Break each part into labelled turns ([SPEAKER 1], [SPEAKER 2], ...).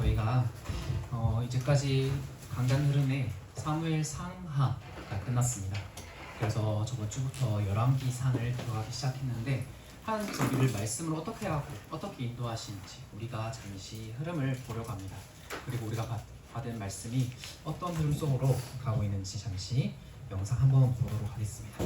[SPEAKER 1] 저희가 이제까지 강단 흐름의 사무엘 상하가 끝났습니다. 그래서 저번 주부터 열왕기상을 들어가기 시작했는데 하나님께서 우리를 말씀을 어떻게 하고 어떻게 인도하시는지 우리가 잠시 흐름을 보려고 합니다. 그리고 우리가 받은 말씀이 어떤 흐름 속으로 가고 있는지 잠시 영상 한번 보도록 하겠습니다.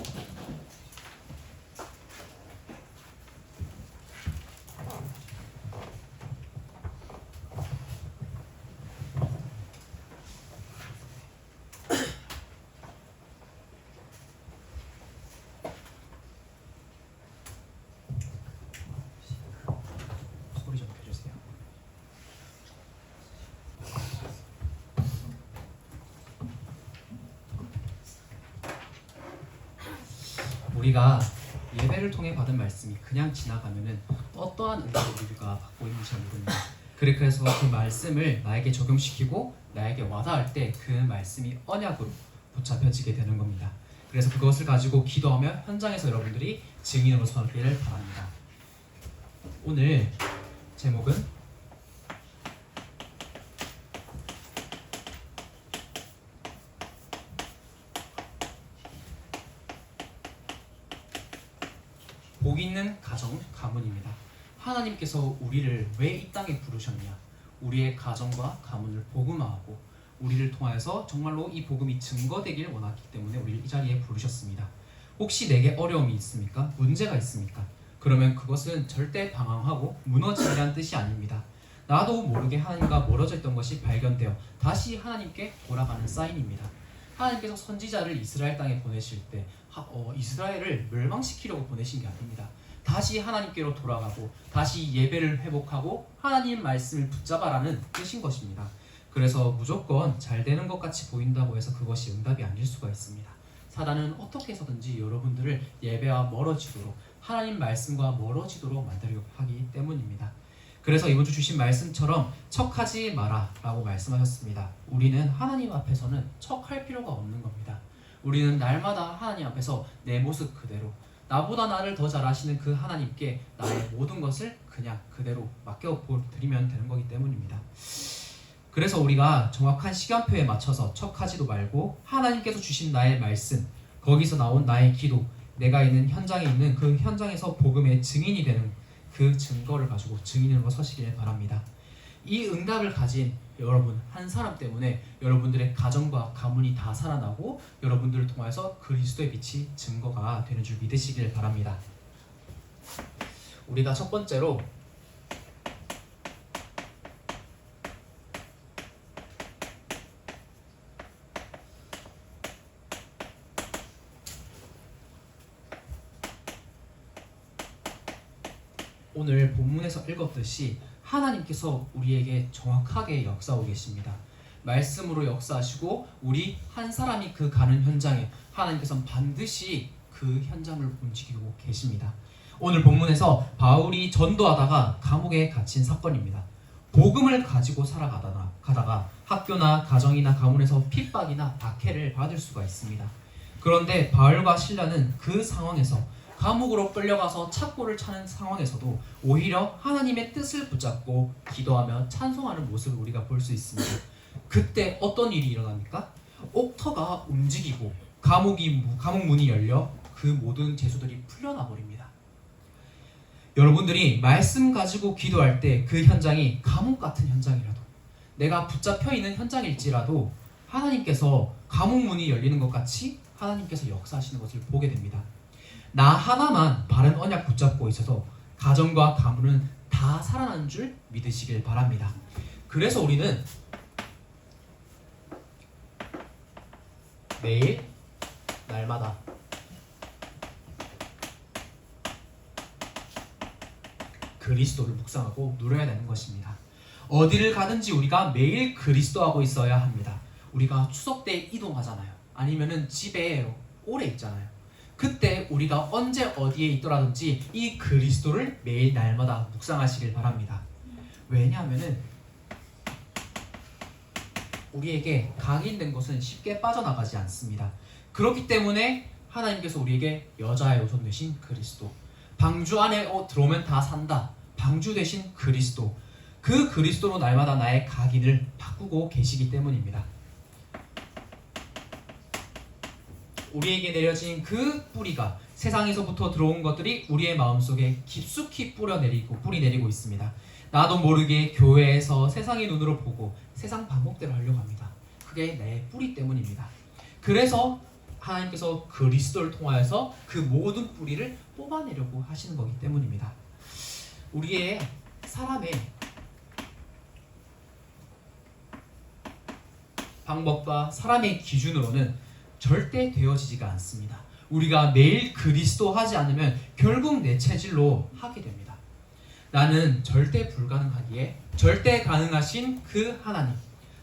[SPEAKER 1] 소리 좀 켜주세요. 우리가 예배를 통해 받은 말씀이 그냥 지나가면은 어떠한 은혜를 우리가 받고 있는지 모릅니다. 그래서 그 말씀을 나에게 적용시키고 나에게 와닿을 때 그 말씀이 언약으로 붙잡혀지게 되는 겁니다. 그래서 그것을 가지고 기도하며 현장에서 여러분들이 증인으로 서기를 바랍니다. 오늘 제목은 복 있는 가정 가문입니다. 하나님께서 우리를 왜 이 땅에 부르셨냐? 우리의 가정과 가문을 복음화하고 우리를 통하여서 정말로 이 복음이 증거되길 원했기 때문에 우리를 이 자리에 부르셨습니다. 혹시 내게 어려움이 있습니까? 문제가 있습니까? 그러면 그것은 절대 방황하고 무너지리란 뜻이 아닙니다. 나도 모르게 하나님과 멀어져 있던 것이 발견되어 다시 하나님께 돌아가는 사인입니다. 하나님께서 선지자를 이스라엘 땅에 보내실 때 이스라엘을 멸망시키려고 보내신 게 아닙니다. 다시 하나님께로 돌아가고 다시 예배를 회복하고 하나님 말씀을 붙잡아라는 뜻인 것입니다. 그래서 무조건 잘 되는 것 같이 보인다고 해서 그것이 응답이 아닐 수가 있습니다. 사단은 어떻게 해서든지 여러분들을 예배와 멀어지도록 하나님 말씀과 멀어지도록 만들려고 하기 때문입니다. 그래서 이번 주 주신 말씀처럼 척하지 마라 라고 말씀하셨습니다. 우리는 하나님 앞에서는 척할 필요가 없는 겁니다. 우리는 날마다 하나님 앞에서 내 모습 그대로 나보다 나를 더 잘 아시는 그 하나님께 나의 모든 것을 그냥 그대로 맡겨드리면 되는 거기 때문입니다. 그래서 우리가 정확한 시간표에 맞춰서 척하지도 말고 하나님께서 주신 나의 말씀, 거기서 나온 나의 기도, 내가 있는 현장에 있는 그 현장에서 복음의 증인이 되는 그 증거를 가지고 증인으로 서시길 바랍니다. 이 응답을 가진 여러분 한 사람 때문에 여러분들의 가정과 가문이 다 살아나고 여러분들을 통해서 그리스도의 빛이 증거가 되는 줄 믿으시길 바랍니다. 우리가 첫 번째로 오늘 본문에서 읽었듯이 하나님께서 우리에게 정확하게 역사하고 계십니다. 말씀으로 역사하시고 우리 한 사람이 그 가는 현장에 하나님께서는 반드시 그 현장을 움직이고 계십니다. 오늘 본문에서 바울이 전도하다가 감옥에 갇힌 사건입니다. 복음을 가지고 살아가다가 학교나 가정이나 가문에서 핍박이나 박해를 받을 수가 있습니다. 그런데 바울과 실라는 그 상황에서 감옥으로 끌려가서 착고를 차는 상황에서도 오히려 하나님의 뜻을 붙잡고 기도하며 찬송하는 모습을 우리가 볼 수 있습니다. 그때 어떤 일이 일어납니까? 옥터가 움직이고 감옥 문이 열려 그 모든 죄수들이 풀려나 버립니다. 여러분들이 말씀 가지고 기도할 때 그 현장이 감옥 같은 현장이라도 내가 붙잡혀 있는 현장일지라도 하나님께서 감옥 문이 열리는 것 같이 하나님께서 역사하시는 것을 보게 됩니다. 나 하나만 바른 언약 붙잡고 있어서 가정과 가문은 다 살아난 줄 믿으시길 바랍니다. 그래서 우리는 매일 날마다 그리스도를 묵상하고 누려야 되는 것입니다. 어디를 가든지 우리가 매일 그리스도하고 있어야 합니다. 우리가 추석 때 이동하잖아요. 아니면은 집에 오래 있잖아요. 그때 우리가 언제 어디에 있더라든지 이 그리스도를 매일 날마다 묵상하시길 바랍니다. 왜냐하면은 우리에게 각인된 것은 쉽게 빠져나가지 않습니다. 그렇기 때문에 하나님께서 우리에게 여자의 요손 되신 그리스도, 방주 안에 들어오면 다 산다, 방주 되신 그리스도, 그 그리스도로 날마다 나의 각인을 바꾸고 계시기 때문입니다. 우리에게 내려진 그 뿌리가 세상에서부터 들어온 것들이 우리의 마음속에 깊숙이 뿌리 내리고 있습니다. 나도 모르게 교회에서 세상의 눈으로 보고 세상 방법대로 하려고 합니다. 그게 내 뿌리 때문입니다. 그래서 하나님께서 그리스도를 통하여서 그 모든 뿌리를 뽑아내려고 하시는 거기 때문입니다. 우리의 사람의 방법과 사람의 기준으로는 절대 되어지지가 않습니다. 우리가 매일 그리스도 하지 않으면 결국 내 체질로 하게 됩니다. 나는 절대 불가능하기에 절대 가능하신 그 하나님,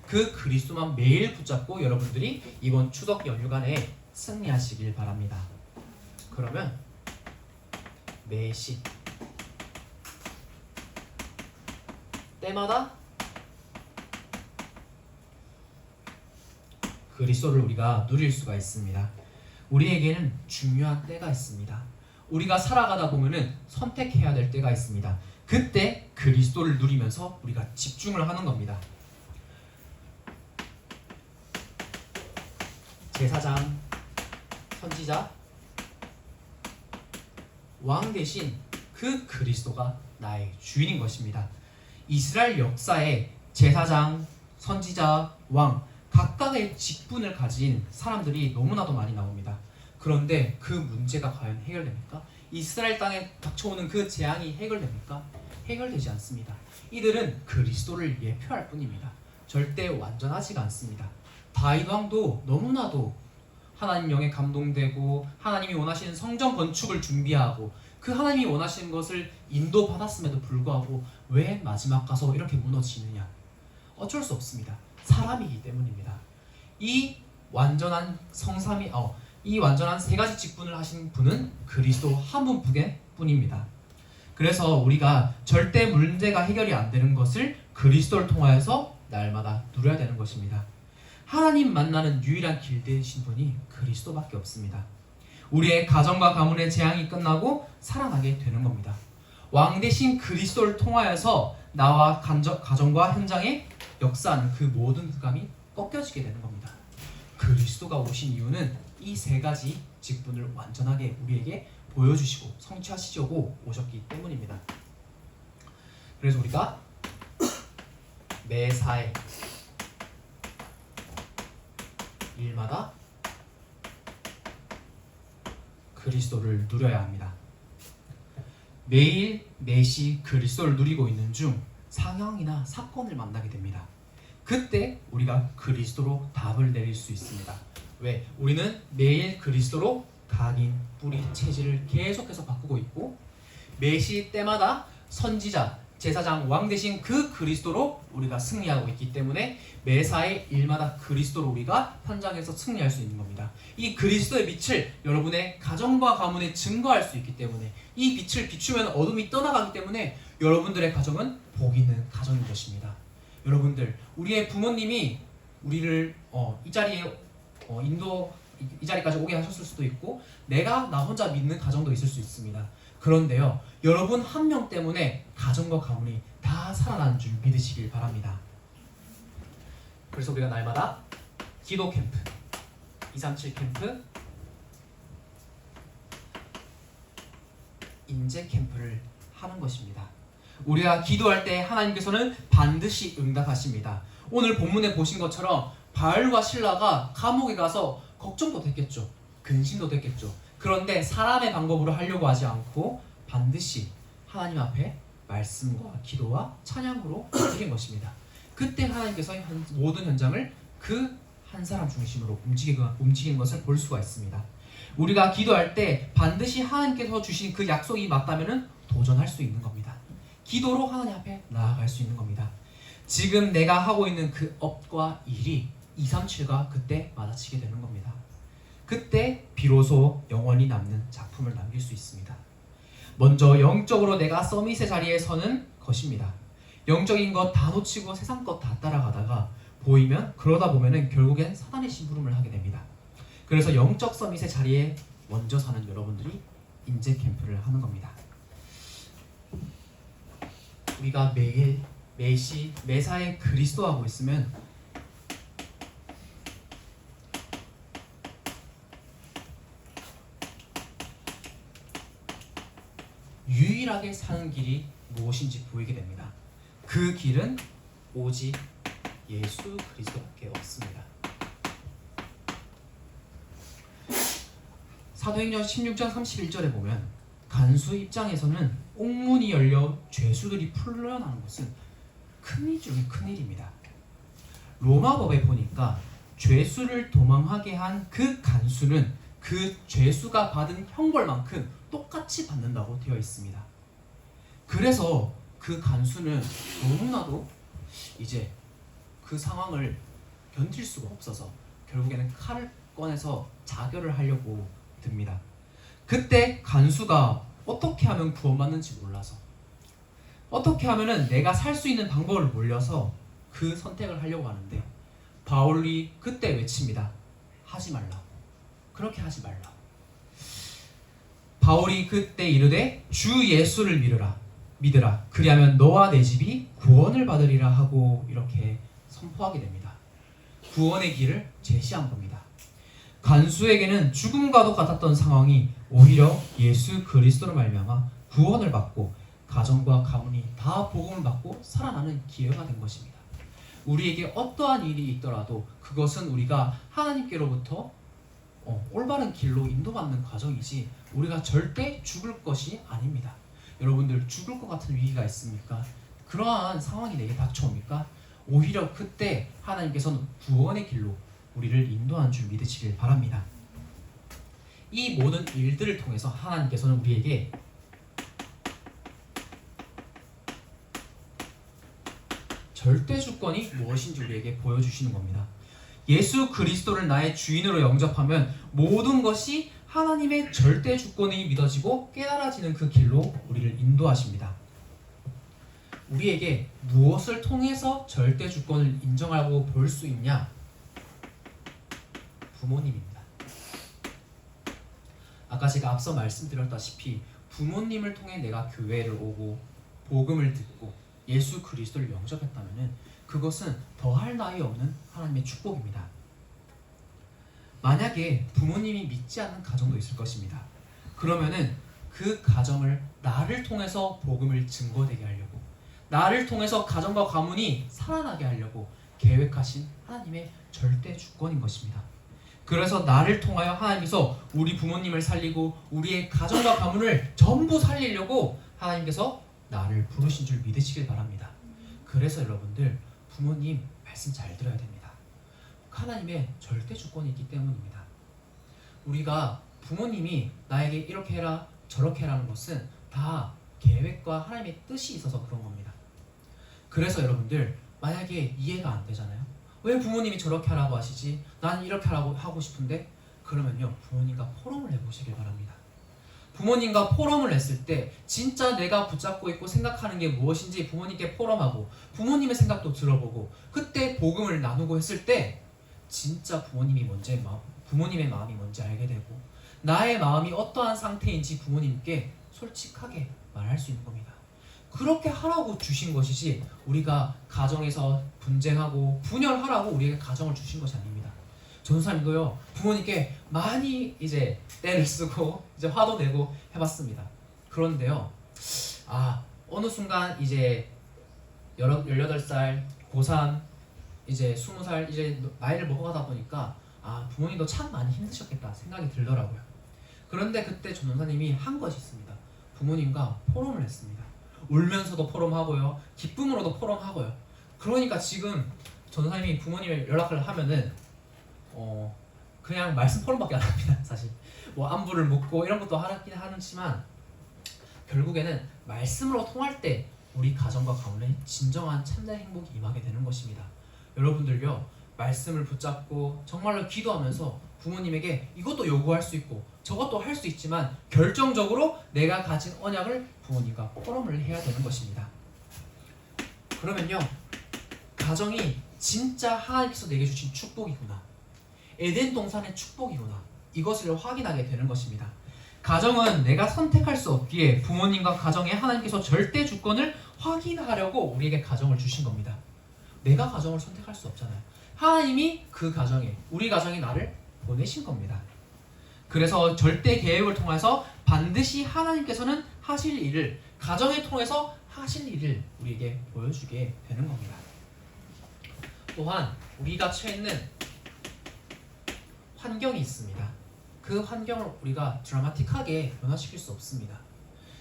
[SPEAKER 1] 그 그리스도만 매일 붙잡고 여러분들이 이번 추석 연휴간에 승리하시길 바랍니다. 그러면 매시 때마다 그리스도를 우리가 누릴 수가 있습니다. 우리에게는 중요한 때가 있습니다. 우리가 살아가다 보면은 선택해야 될 때가 있습니다. 그때 그리스도를 누리면서 우리가 집중을 하는 겁니다. 제사장, 선지자, 왕 대신 그 그리스도가 나의 주인인 것입니다. 이스라엘 역사에 제사장, 선지자, 왕 각각의 직분을 가진 사람들이 너무나도 많이 나옵니다. 그런데 그 문제가 과연 해결됩니까? 이스라엘 땅에 닥쳐오는 그 재앙이 해결됩니까? 해결되지 않습니다. 이들은 그리스도를 예표할 뿐입니다. 절대 완전하지가 않습니다. 다윗 왕도 너무나도 하나님 영에 감동되고 하나님이 원하시는 성전 건축을 준비하고 그 하나님이 원하시는 것을 인도받았음에도 불구하고 왜 마지막 가서 이렇게 무너지느냐? 어쩔 수 없습니다. 사람이기 때문입니다. 이 완전한 이 완전한 세 가지 직분을 하신 분은 그리스도 한 분뿐입니다. 그래서 우리가 절대 문제가 해결이 안 되는 것을 그리스도를 통하여서 날마다 누려야 되는 것입니다. 하나님 만나는 유일한 길 되신 분이 그리스도밖에 없습니다. 우리의 가정과 가문의 재앙이 끝나고 살아나게 되는 겁니다. 왕 대신 그리스도를 통하여서 나와 가정과 현장에 역사하는 그 모든 흑암이 꺾여지게 되는 겁니다. 그리스도가 오신 이유는 이 세 가지 직분을 완전하게 우리에게 보여주시고 성취하시려고 오셨기 때문입니다. 그래서 우리가 매사에 일마다 그리스도를 누려야 합니다. 매일 매시 그리스도를 누리고 있는 중 상황이나 사건을 만나게 됩니다. 그때 우리가 그리스도로 답을 내릴 수 있습니다. 왜? 우리는 매일 그리스도로 각인, 뿌리, 체질을 계속해서 바꾸고 있고 매시 때마다 선지자, 제사장, 왕 대신 그 그리스도로 우리가 승리하고 있기 때문에 매사의 일마다 그리스도로 우리가 현장에서 승리할 수 있는 겁니다. 이 그리스도의 빛을 여러분의 가정과 가문에 증거할 수 있기 때문에 이 빛을 비추면 어둠이 떠나가기 때문에 여러분들의 가정은 복 있는 가정인 것입니다. 여러분들, 우리의 부모님이 우리를 이 자리에 이 자리까지 오게 하셨을 수도 있고 나 혼자 믿는 가정도 있을 수 있습니다. 그런데요, 여러분 한 명 때문에 가정과 가문이 다 살아나는 줄 믿으시길 바랍니다. 그래서 우리가 날마다 기도 캠프, 237 캠프, 인재 캠프를 하는 것입니다. 우리가 기도할 때 하나님께서는 반드시 응답하십니다. 오늘 본문에 보신 것처럼 바울과 실라가 감옥에 가서 걱정도 됐겠죠. 근심도 됐겠죠. 그런데 사람의 방법으로 하려고 하지 않고 반드시 하나님 앞에 말씀과 기도와 찬양으로 드린 것입니다. 그때 하나님께서 모든 현장을 그 한 사람 중심으로 움직이는 것을 볼 수가 있습니다. 우리가 기도할 때 반드시 하나님께서 주신 그 약속이 맞다면 도전할 수 있는 겁니다. 기도로 하나님 앞에 나아갈 수 있는 겁니다. 지금 내가 하고 있는 그 업과 일이 237과 그때 마주치게 되는 겁니다. 그때 비로소 영원히 남는 작품을 남길 수 있습니다. 먼저 영적으로 내가 서밋의 자리에 서는 것입니다. 영적인 것 다 놓치고 세상 것 다 따라가다가 그러다 보면은 결국엔 사단의 심부름을 하게 됩니다. 그래서 영적 서밋의 자리에 먼저 서는 여러분들이 인재 캠프를 하는 겁니다. 우리가 매일 매사에 그리스도하고 있으면 유일하게 사는 길이 무엇인지 보이게 됩니다. 그 길은 오직 예수 그리스도밖에 없습니다. 사도행전 16장 31절에 보면 간수 입장에서는 옥문이 열려 죄수들이 풀려나는 것은 큰일 중에 큰일입니다. 로마법에 보니까 죄수를 도망하게 한 그 간수는 그 죄수가 받은 형벌만큼 똑같이 받는다고 되어 있습니다. 그래서 그 간수는 너무나도 이제 그 상황을 견딜 수가 없어서 결국에는 칼을 꺼내서 자결을 하려고 듭니다. 그때 간수가 어떻게 하면 구원받는지 몰라서 어떻게 하면은 내가 살 수 있는 방법을 몰려서 그 선택을 하려고 하는데 바울이 그때 외칩니다. 하지 말라고. 그렇게 하지 말라고. 바울이 그때 이르되 주 예수를 믿으라. 그리하면 너와 내 집이 구원을 받으리라 하고 이렇게 선포하게 됩니다. 구원의 길을 제시한 겁니다. 간수에게는 죽음과도 같았던 상황이 오히려 예수 그리스도로 말미암아 구원을 받고 가정과 가문이 다 복음을 받고 살아나는 기회가 된 것입니다. 우리에게 어떠한 일이 있더라도 그것은 우리가 하나님께로부터 올바른 길로 인도받는 과정이지 우리가 절대 죽을 것이 아닙니다. 여러분들 죽을 것 같은 위기가 있습니까? 그러한 상황이 내게 닥쳐옵니까? 오히려 그때 하나님께서는 구원의 길로 우리를 인도하는 줄 믿으시길 바랍니다. 이 모든 일들을 통해서 하나님께서는 우리에게 절대 주권이 무엇인지 우리에게 보여주시는 겁니다. 예수 그리스도를 나의 주인으로 영접하면 모든 것이 하나님의 절대 주권이 믿어지고 깨달아지는 그 길로 우리를 인도하십니다. 우리에게 무엇을 통해서 절대 주권을 인정하고 볼 수 있냐? 부모님입니다. 아까 제가 앞서 말씀드렸다시피 부모님을 통해 내가 교회를 오고 복음을 듣고 예수 그리스도를 영접했다면 그것은 더할 나위 없는 하나님의 축복입니다. 만약에 부모님이 믿지 않는 가정도 있을 것입니다. 그러면은 그 가정을 나를 통해서 복음을 증거되게 하려고, 나를 통해서 가정과 가문이 살아나게 하려고 계획하신 하나님의 절대 주권인 것입니다. 그래서 나를 통하여 하나님께서 우리 부모님을 살리고 우리의 가정과 가문을 전부 살리려고 하나님께서 나를 부르신 줄 믿으시길 바랍니다. 그래서 여러분들 부모님 말씀 잘 들어야 됩니다. 하나님의 절대 주권이 있기 때문입니다. 우리가 부모님이 나에게 이렇게 해라 저렇게 해라는 것은 다 계획과 하나님의 뜻이 있어서 그런 겁니다. 그래서 여러분들 만약에 이해가 안 되잖아요. 왜 부모님이 저렇게 하라고 하시지? 나는 이렇게 하고 싶은데 그러면요 부모님과 포럼을 해보시길 바랍니다. 부모님과 포럼을 했을 때 진짜 내가 붙잡고 있고 생각하는 게 무엇인지 부모님께 포럼하고 부모님의 생각도 들어보고 그때 복음을 나누고 했을 때 진짜 부모님의 마음이 뭔지 알게 되고 나의 마음이 어떠한 상태인지 부모님께 솔직하게 말할 수 있는 겁니다. 그렇게 하라고 주신 것이지 우리가 가정에서 분쟁하고 분열하라고 우리에게 가정을 주신 것이 아닙니다. 전도사님도요 부모님께 많이 이제 때를 쓰고 이제 화도 내고 해봤습니다. 그런데요 어느 순간 이제 18살 고3 이제 20살 이제 나이를 먹어가다 보니까 부모님도 참 많이 힘드셨겠다 생각이 들더라고요. 그런데 그때 전도사님이 한 것이 있습니다. 부모님과 포럼을 했습니다. 울면서도 포럼하고요 기쁨으로도 포럼하고요. 그러니까 지금 전도사님이 부모님의 연락을 하면은 그냥 말씀 포럼밖에 안 합니다. 사실 뭐 안부를 묻고 이런 것도 하긴 하지만 결국에는 말씀으로 통할 때 우리 가정과 가문에 진정한 참된 행복이 임하게 되는 것입니다. 여러분들요 말씀을 붙잡고 정말로 기도하면서 부모님에게 이것도 요구할 수 있고 저것도 할 수 있지만 결정적으로 내가 가진 언약을 부모님과 포럼을 해야 되는 것입니다. 그러면요 가정이 진짜 하나님께서 내게 주신 축복이구나, 에덴 동산의 축복이구나 이것을 확인하게 되는 것입니다. 가정은 내가 선택할 수 없기에 부모님과 가정에 하나님께서 절대 주권을 확인하려고 우리에게 가정을 주신 겁니다. 내가 가정을 선택할 수 없잖아요. 하나님이 그 가정에, 우리 가정에 나를 보내신 겁니다. 그래서 절대 계획을 통해서 반드시 하나님께서는 하실 일을, 가정을 통해서 하실 일을 우리에게 보여주게 되는 겁니다. 또한 우리가 처해 있는 환경이 있습니다. 그 환경을 우리가 드라마틱하게 변화시킬 수 없습니다.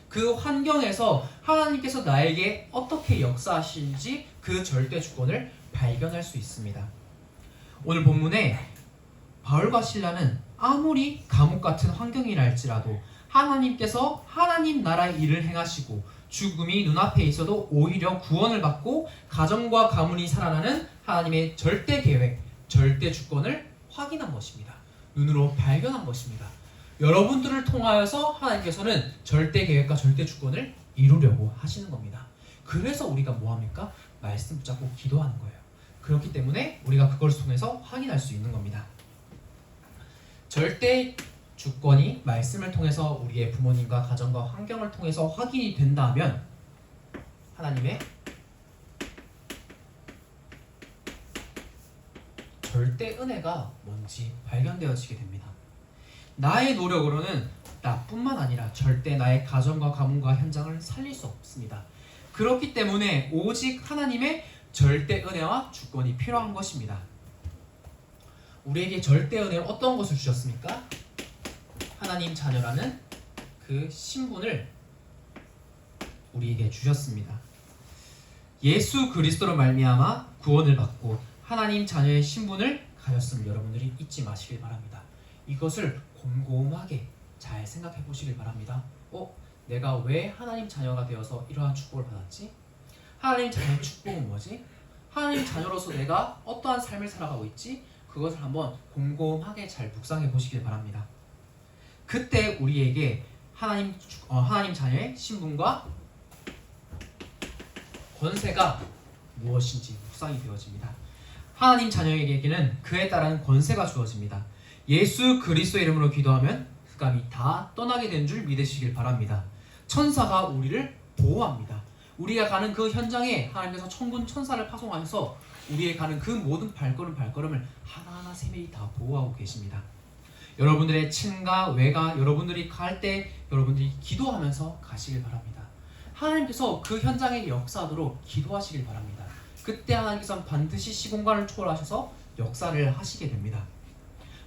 [SPEAKER 1] 그 환경에서 하나님께서 나에게 어떻게 역사하시는지 그 절대 주권을 발견할 수 있습니다. 오늘 본문에 바울과 실라는 아무리 감옥 같은 환경이라 할지라도 하나님께서 하나님 나라의 일을 행하시고 죽음이 눈앞에 있어도 오히려 구원을 받고 가정과 가문이 살아나는 하나님의 절대 계획, 절대 주권을 확인한 것입니다. 눈으로 발견한 것입니다. 여러분들을 통하여서 하나님께서는 절대 계획과 절대 주권을 이루려고 하시는 겁니다. 그래서 우리가 뭐합니까? 말씀 붙잡고 기도하는 거예요. 그렇기 때문에 우리가 그것을 통해서 확인할 수 있는 겁니다. 절대 주권이 말씀을 통해서 우리의 부모님과 가정과 환경을 통해서 확인이 된다면 하나님의 절대 은혜가 뭔지 발견되어지게 됩니다. 나의 노력으로는 나뿐만 아니라 절대 나의 가정과 가문과 현장을 살릴 수 없습니다. 그렇기 때문에 오직 하나님의 절대 은혜와 주권이 필요한 것입니다. 우리에게 절대 은혜는 어떤 것을 주셨습니까? 하나님 자녀라는 그 신분을 우리에게 주셨습니다. 예수 그리스도로 말미암아 구원을 받고 하나님 자녀의 신분을 가졌음을 여러분들이 잊지 마시길 바랍니다. 이것을 곰곰하게 잘 생각해 보시길 바랍니다. 내가 왜 하나님 자녀가 되어서 이러한 축복을 받았지? 하나님 자녀의 축복은 뭐지? 하나님 자녀로서 내가 어떠한 삶을 살아가고 있지? 그것을 한번 곰곰하게 잘 묵상해 보시길 바랍니다. 그때 우리에게 하나님 자녀의 신분과 권세가 무엇인지 묵상이 되어집니다. 하나님 자녀에게는 그에 따른 권세가 주어집니다. 예수 그리스도의 이름으로 기도하면 흑암이 다 떠나게 된 줄 믿으시길 바랍니다. 천사가 우리를 보호합니다. 우리가 가는 그 현장에 하나님께서 천군 천사를 파송하셔서 우리의 가는 그 모든 발걸음을 하나하나 세밀히 다 보호하고 계십니다. 여러분들의 친가, 외가, 여러분들이 갈 때 여러분들이 기도하면서 가시길 바랍니다. 하나님께서 그 현장에 역사하도록 기도하시길 바랍니다. 그때 하나님께서는 반드시 시공간을 초월하셔서 역사를 하시게 됩니다.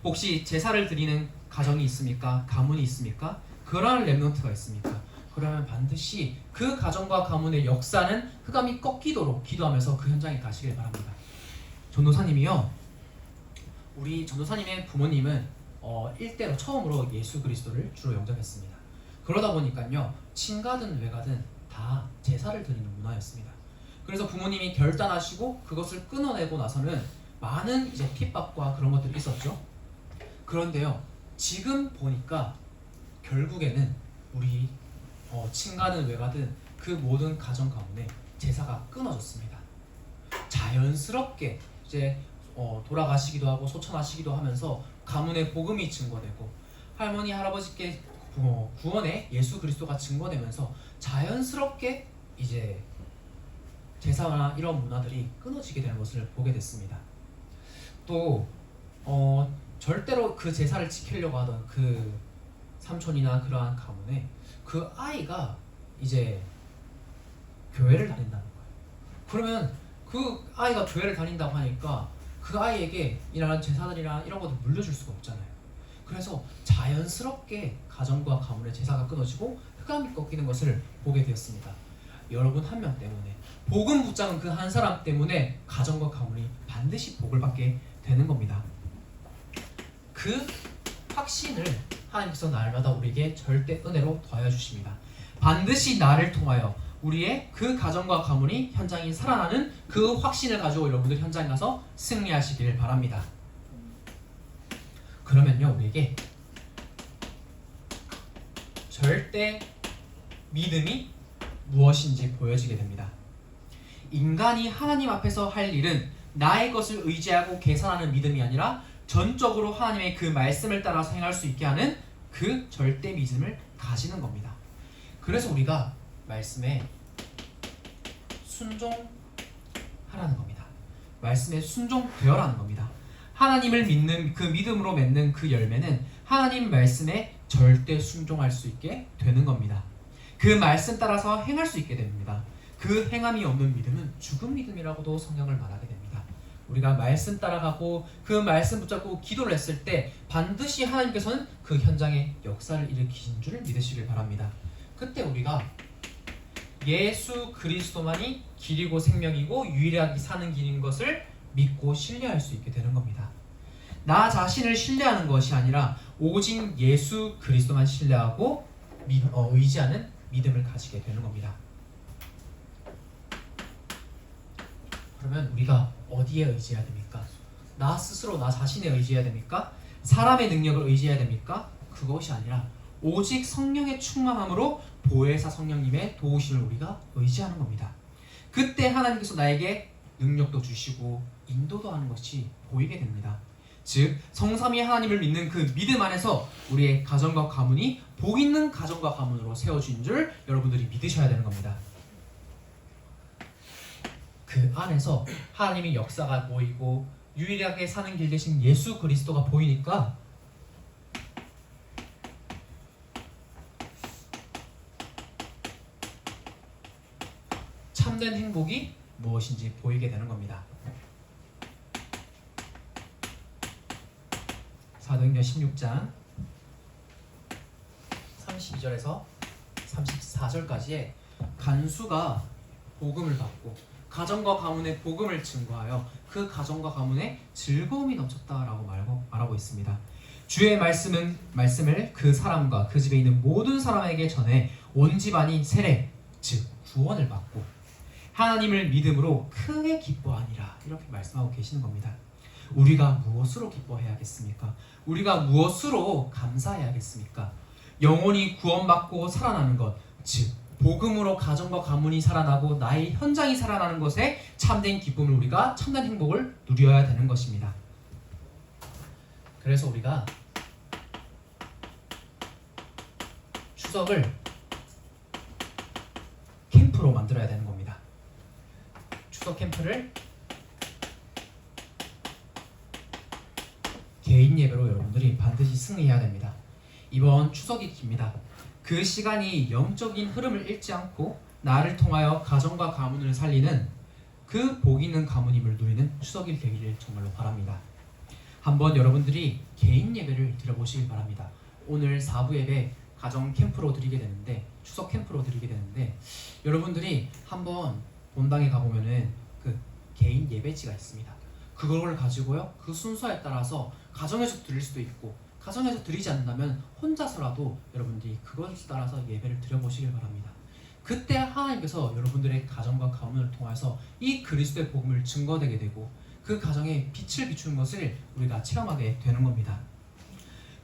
[SPEAKER 1] 혹시 제사를 드리는 가정이 있습니까? 가문이 있습니까? 그러한 렘넌트가 있습니까? 그러면 반드시 그 가정과 가문의 역사는 흑암이 꺾이도록 기도하면서 그 현장에 가시길 바랍니다. 전도사님이요, 우리 전도사님의 부모님은 일대로 처음으로 예수 그리스도를 주로 영접했습니다. 그러다 보니까요, 친가든 외가든 다 제사를 드리는 문화였습니다. 그래서 부모님이 결단하시고 그것을 끊어내고 나서는 많은 이제 핍박과 그런 것들이 있었죠. 그런데요, 지금 보니까 결국에는 우리 친가든 외가든 그 모든 가정 가문에 제사가 끊어졌습니다. 자연스럽게 이제 돌아가시기도 하고 소천하시기도 하면서 가문의 복음이 증거되고 할머니 할아버지께 구원의 예수 그리스도가 증거되면서 자연스럽게 이제 제사나 이런 문화들이 끊어지게 되는 것을 보게 됐습니다. 또 절대로 그 제사를 지키려고 하던 그 삼촌이나 그러한 가문에 그 아이가 이제 교회를 다닌다는 거예요. 그러면 그 아이가 교회를 다닌다고 하니까 그 아이에게 이런 제사들이나 이런 것도 물려줄 수가 없잖아요. 그래서 자연스럽게 가정과 가문의 제사가 끊어지고 흑암이 꺾이는 것을 보게 되었습니다. 여러분 한 명 때문에, 복음 붙잡은 그 한 사람 때문에 가정과 가문이 반드시 복을 받게 되는 겁니다. 그 확신을 하나님께서 날마다 우리에게 절대 은혜로 더하여 주십니다. 반드시 나를 통하여 우리의 그 가정과 가문이 현장이 살아나는 그 확신을 가지고 여러분들 현장에 가서 승리하시길 바랍니다. 그러면요, 우리에게 절대 믿음이 무엇인지 보여지게 됩니다. 인간이 하나님 앞에서 할 일은 나의 것을 의지하고 계산하는 믿음이 아니라 전적으로 하나님의 그 말씀을 따라서 행할 수 있게 하는 그 절대 믿음을 가지는 겁니다. 그래서 우리가 말씀에 순종하라는 겁니다. 말씀에 순종되어라는 겁니다. 하나님을 믿는 그 믿음으로 맺는 그 열매는 하나님 말씀에 절대 순종할 수 있게 되는 겁니다. 그 말씀 따라서 행할 수 있게 됩니다. 그 행함이 없는 믿음은 죽은 믿음이라고도 성경을 말하게 됩니다. 우리가 말씀 따라가고 그 말씀 붙잡고 기도를 했을 때 반드시 하나님께서는 그 현장에 역사를 일으키신 줄 믿으시길 바랍니다. 그때 우리가 예수 그리스도만이 길이고 생명이고 유일하게 사는 길인 것을 믿고 신뢰할 수 있게 되는 겁니다. 나 자신을 신뢰하는 것이 아니라 오직 예수 그리스도만 신뢰하고 의지하는 믿음을 가지게 되는 겁니다. 그러면 우리가 어디에 의지해야 됩니까? 나 스스로 나 자신에 의지해야 됩니까? 사람의 능력을 의지해야 됩니까? 그것이 아니라 오직 성령의 충만함으로 보혜사 성령님의 도우심을 우리가 의지하는 겁니다. 그때 하나님께서 나에게 능력도 주시고 인도도 하는 것이 보이게 됩니다. 즉 성삼위 하나님을 믿는 그 믿음 안에서 우리의 가정과 가문이 복 있는 가정과 가문으로 세워진 줄 여러분들이 믿으셔야 되는 겁니다. 그 안에서 하나님의 역사가 보이고 유일하게 사는 길 대신 예수 그리스도가 보이니까 참된 행복이 무엇인지 보이게 되는 겁니다. 사도행전 16장 32절에서 34절까지의 간수가 복음을 받고 가정과 가문의 복음을 증거하여 그 가정과 가문에 즐거움이 넘쳤다라고 말하고 있습니다. 주의 말씀을 그 사람과 그 집에 있는 모든 사람에게 전해 온 집안이 세례 즉 구원을 받고 하나님을 믿음으로 크게 기뻐하니라 이렇게 말씀하고 계시는 겁니다. 우리가 무엇으로 기뻐해야겠습니까? 우리가 무엇으로 감사해야겠습니까? 영혼이 구원받고 살아나는 것, 즉 복음으로 가정과 가문이 살아나고 나의 현장이 살아나는 것에 참된 기쁨을 우리가 참된 행복을 누려야 되는 것입니다. 그래서 우리가 추석을 캠프로 만들어야 되는 겁니다. 추석 캠프를 개인 예배로 여러분들이 반드시 승리해야 됩니다. 이번 추석이 깁니다. 그 시간이 영적인 흐름을 잃지 않고 나를 통하여 가정과 가문을 살리는 그 복 있는 가문임을 누리는 추석이 되기를 정말로 바랍니다. 한번 여러분들이 개인 예배를 드려보시길 바랍니다. 오늘 4부 예배 가정 캠프로 드리게 되는데 추석 캠프로 드리게 되는데 여러분들이 한번 본당에 가보면은 그 개인 예배지가 있습니다. 그걸 가지고요 그 순서에 따라서 가정에서 드릴 수도 있고 가정에서 드리지 않는다면 혼자서라도 여러분들이 그것을 따라서 예배를 드려보시길 바랍니다. 그때 하나님께서 여러분들의 가정과 가문을 통해서 이 그리스도의 복음을 증거되게 되고 그 가정에 빛을 비추는 것을 우리가 체험하게 되는 겁니다.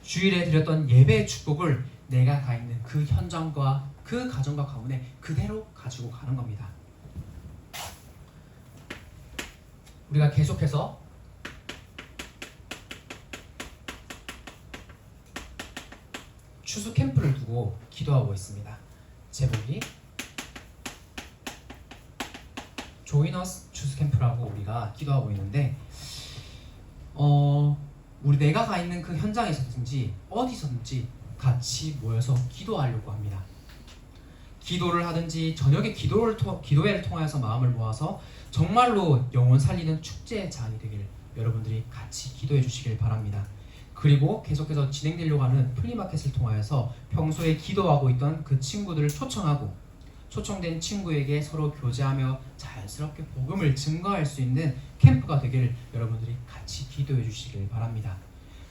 [SPEAKER 1] 주일에 드렸던 예배의 축복을 내가 가 있는 그 현장과 그 가정과 가문에 그대로 가지고 가는 겁니다. 우리가 계속해서 추수 캠프를 두고 기도하고 있습니다. 제목이 Join Us 추수 캠프라고 우리가 기도하고 있는데 우리 내가 가 있는 그 현장에서든지 어디서든지 같이 모여서 기도하려고 합니다. 기도를 하든지 저녁에 기도회를 통해서 마음을 모아서 정말로 영혼 살리는 축제의 장이 되길 여러분들이 같이 기도해 주시길 바랍니다. 그리고 계속해서 진행되려고 하는 플리마켓을 통하여서 평소에 기도하고 있던 그 친구들을 초청된 친구에게 서로 교제하며 자연스럽게 복음을 증거할 수 있는 캠프가 되기를 여러분들이 같이 기도해 주시길 바랍니다.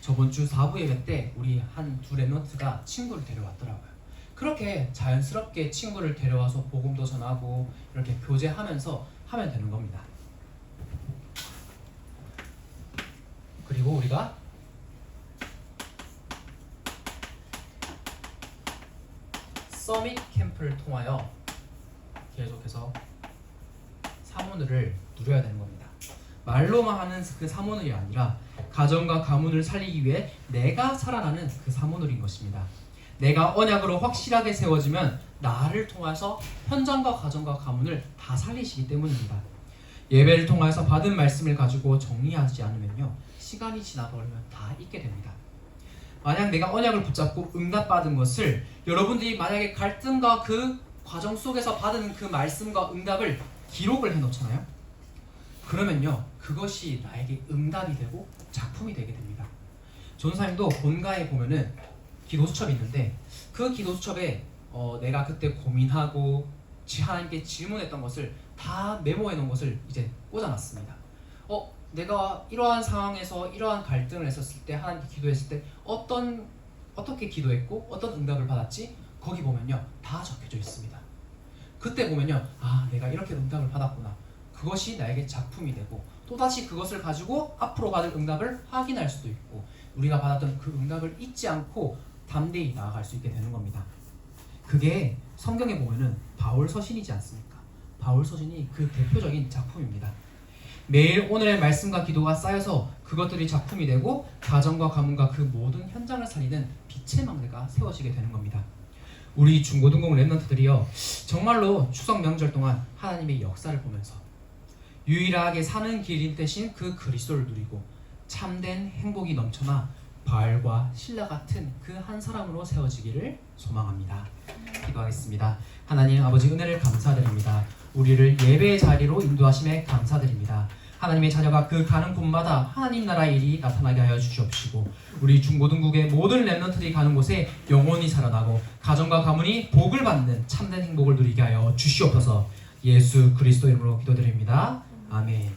[SPEAKER 1] 저번 주 4부 예배 때 우리 한 두 랩런트가 친구를 데려왔더라고요. 그렇게 자연스럽게 친구를 데려와서 복음도 전하고 이렇게 교제하면서 하면 되는 겁니다. 그리고 우리가 서밋 캠프를 통하여 계속해서 사모를 누려야 되는 겁니다. 말로만 하는 그 사모늘이 아니라 가정과 가문을 살리기 위해 내가 살아나는 그 사모늘인 것입니다. 내가 언약으로 확실하게 세워지면 나를 통해서 현장과 가정과 가문을 다 살리시기 때문입니다. 예배를 통해서 받은 말씀을 가지고 정리하지 않으면요, 시간이 지나버리면 다 잊게 됩니다. 만약 내가 언약을 붙잡고 응답받은 것을 여러분들이 만약에 갈등과 그 과정 속에서 받은 그 말씀과 응답을 기록을 해놓잖아요. 그러면요, 그것이 나에게 응답이 되고 작품이 되게 됩니다. 전사님도 본가에 보면은 기도 수첩이 있는데 그 기도 수첩에 내가 그때 고민하고 하나님께 질문했던 것을 다 메모해 놓은 것을 이제 꽂아놨습니다. 내가 이러한 상황에서 이러한 갈등을 했었을 때 하나님께 기도했을 때 어떻게 기도했고 어떤 응답을 받았지? 거기 보면요 다 적혀져 있습니다. 그때 보면요 내가 이렇게 응답을 받았구나. 그것이 나에게 작품이 되고 또다시 그것을 가지고 앞으로 받을 응답을 확인할 수도 있고 우리가 받았던 그 응답을 잊지 않고 담대히 나아갈 수 있게 되는 겁니다. 그게 성경에 보면은 바울 서신이지 않습니까? 바울 서신이 그 대표적인 작품입니다. 매일 오늘의 말씀과 기도가 쌓여서 그것들이 작품이 되고 가정과 가문과 그 모든 현장을 살리는 빛의 막내가 세워지게 되는 겁니다. 우리 중고등부 랩런트들이요 정말로 추석 명절 동안 하나님의 역사를 보면서 유일하게 사는 길인 대신 그 그리스도를 누리고 참된 행복이 넘쳐나 바알과 실라 같은 그 한 사람으로 세워지기를 소망합니다. 기도하겠습니다. 하나님 아버지 은혜를 감사드립니다. 우리를 예배의 자리로 인도하심에 감사드립니다. 하나님의 자녀가 그 가는 곳마다 하나님 나라의 일이 나타나게 하여 주시옵시고 우리 중고등국의 모든 랩런트들이 가는 곳에 영혼이 살아나고 가정과 가문이 복을 받는 참된 행복을 누리게 하여 주시옵소서. 예수 그리스도 이름으로 기도드립니다. 아멘.